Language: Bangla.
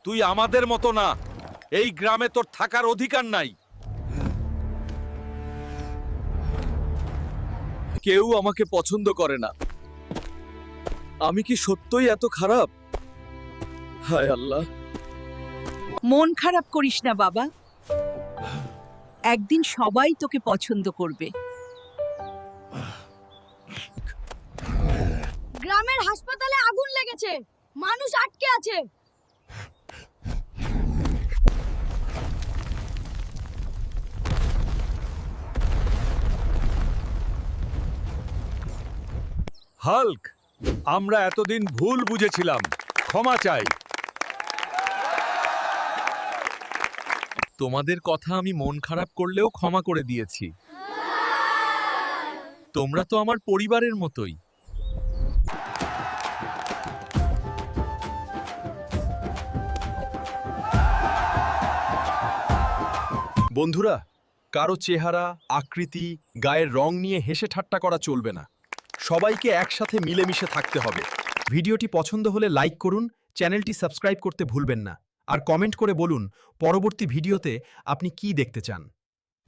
তুই আমাদের মতো না। এই গ্রামে তোর থাকার অধিকার নাই। কেউ আমাকে পছন্দ করে না। আমি কি সত্যই এত খারাপ? হায় আল্লাহ। মন খারাপ করিস না বাবা, একদিন সবাই তোকে পছন্দ করবে। গ্রামের হাসপাতালে আগুন লেগেছে, মানুষ আটকে আছে। হাল্ক, আমরা এতদিন ভুল বুঝেছিলাম, ক্ষমা চাই। তোমাদের কথা আমি মন খারাপ করলেও ক্ষমা করে দিয়েছি। তোমরা তো আমার পরিবারের মতোই। বন্ধুরা, কারো চেহারা, আকৃতি, গায়ের রং নিয়ে হেসে ঠাট্টা করা চলবে না। সবাইকে একসাথে মিলেমিশে থাকতে হবে। ভিডিওটি পছন্দ হলে লাইক করুন, চ্যানেলটি সাবস্ক্রাইব করতে ভুলবেন না, আর কমেন্ট করে বলুন পরবর্তী ভিডিওতে আপনি কি দেখতে চান।